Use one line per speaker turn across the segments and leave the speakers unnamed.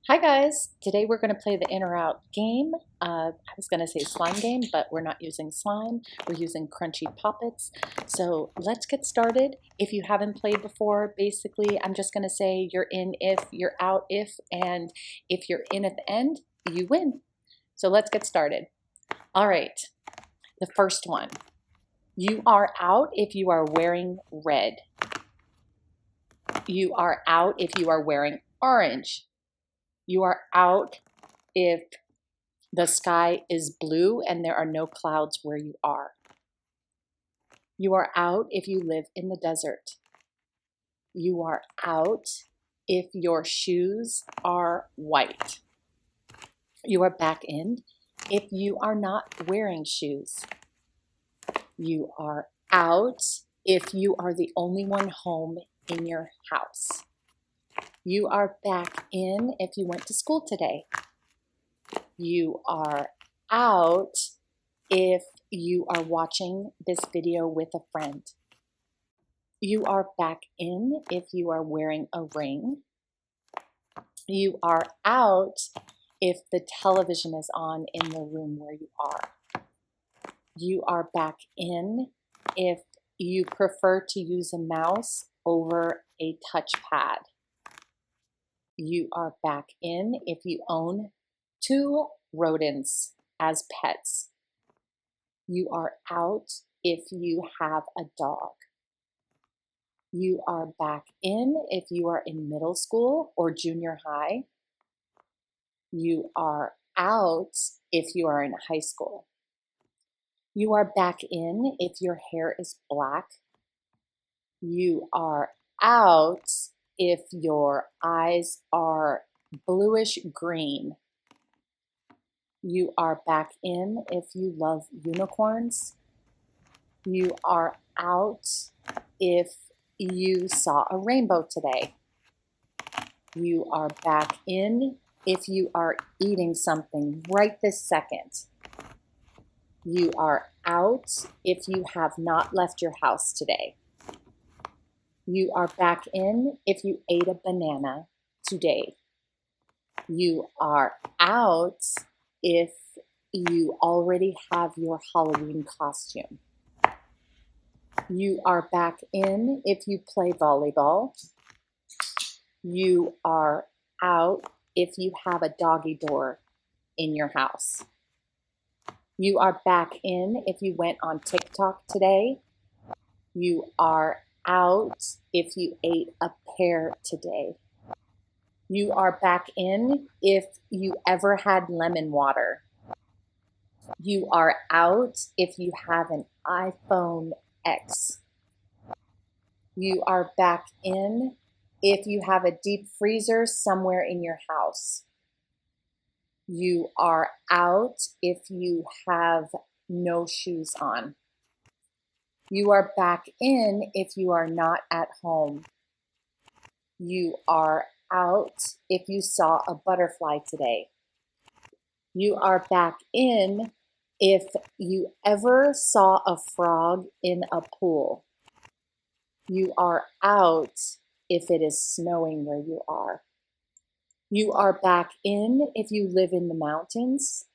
Hi guys, today we're going to play the in or out game. I was going to say slime game, but we're not using slime. We're using crunchy poppets. So let's get started. If you haven't played before, basically I'm just going to say you're in if, you're out if, and if you're in at the end, you win. So let's get started. All right, the first one. You are out if you are wearing red. You are out if you are wearing orange. You are out if the sky is blue and there are no clouds where you are. You are out if you live in the desert. You are out if your shoes are white. You are back in if you are not wearing shoes. You are out if you are the only one home in your house. You are back in if you went to school today. You are out if you are watching this video with a friend. You are back in if you are wearing a ring. You are out if the television is on in the room where you are. You are back in if you prefer to use a mouse over a touchpad. You are back in if you own 2 rodents as pets. You are out if you have a dog. You are back in if you are in middle school or junior high. You are out if you are in high school. You are back in if your hair is black. You are out if your eyes are bluish green. You are back in if you love unicorns. You are out if you saw a rainbow today. You are back in if you are eating something right this second. You are out if you have not left your house today. You are back in if you ate a banana today. You are out if you already have your Halloween costume. You are back in if you play volleyball. You are out if you have a doggy door in your house. You are back in if you went on TikTok today. You are out if you ate a pear today. You are back in if you ever had lemon water. You are out if you have an iPhone X. You are back in if you have a deep freezer somewhere in your house. You are out if you have no shoes on. You are back in if you are not at home. You are out if you saw a butterfly today. You are back in if you ever saw a frog in a pool. You are out if it is snowing where you are. You are back in if you live in the mountains.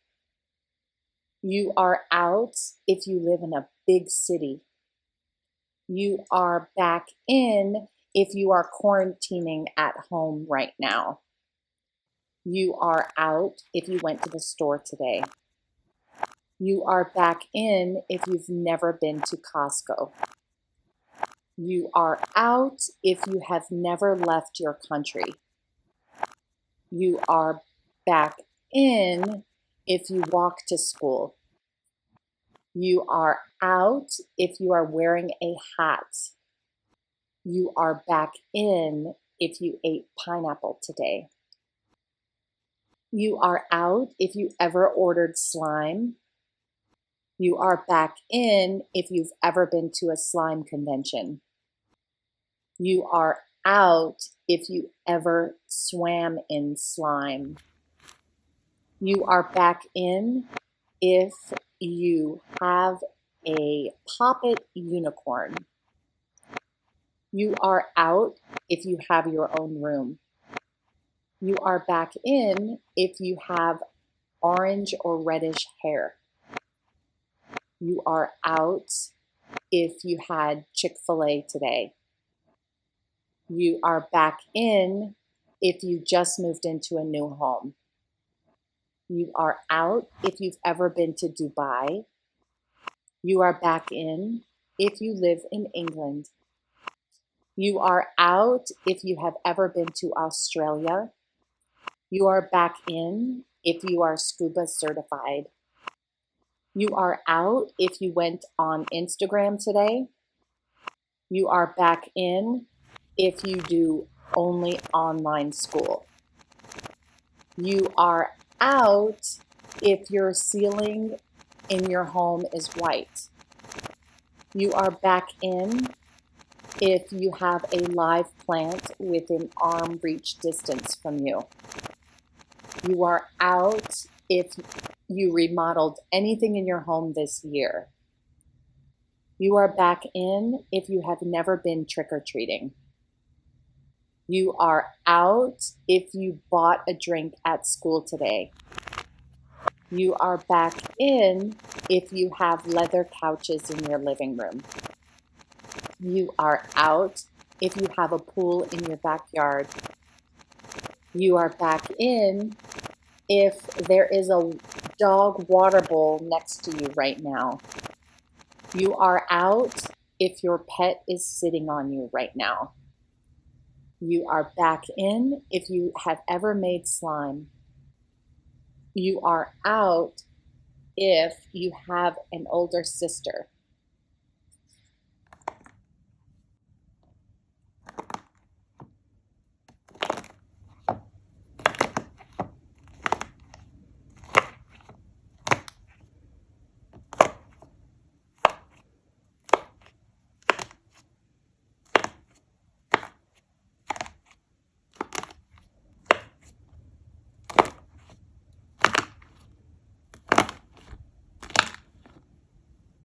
You are out if you live in a big city. You are back in if you are quarantining at home right now. You are out if you went to the store today. You are back in if you've never been to Costco. You are out if you have never left your country. You are back in if you walk to school. You are out if you are wearing a hat. You are back in if you ate pineapple today. You are out if you ever ordered slime. You are back in if you've ever been to a slime convention. You are out if you ever swam in slime. You are back in if you have a poppet unicorn. You are out if you have your own room. You are back in if you have orange or reddish hair. You are out if you had Chick-fil-A today. You are back in if you just moved into a new home. You are out if you've ever been to Dubai. You are back in if you live in England. You are out if you have ever been to Australia. You are back in if you are scuba certified. You are out if you went on Instagram today. You are back in if you do only online school. You are out if your ceiling in your home is white. You are back in if you have a live plant within arm reach distance from you. You are out if you remodeled anything in your home this year. You are back in if you have never been trick-or-treating. You are out if you bought a drink at school today. You are back in if you have leather couches in your living room. You are out if you have a pool in your backyard. You are back in if there is a dog water bowl next to you right now. You are out if your pet is sitting on you right now. You are back in if you have ever made slime. You are out if you have an older sister.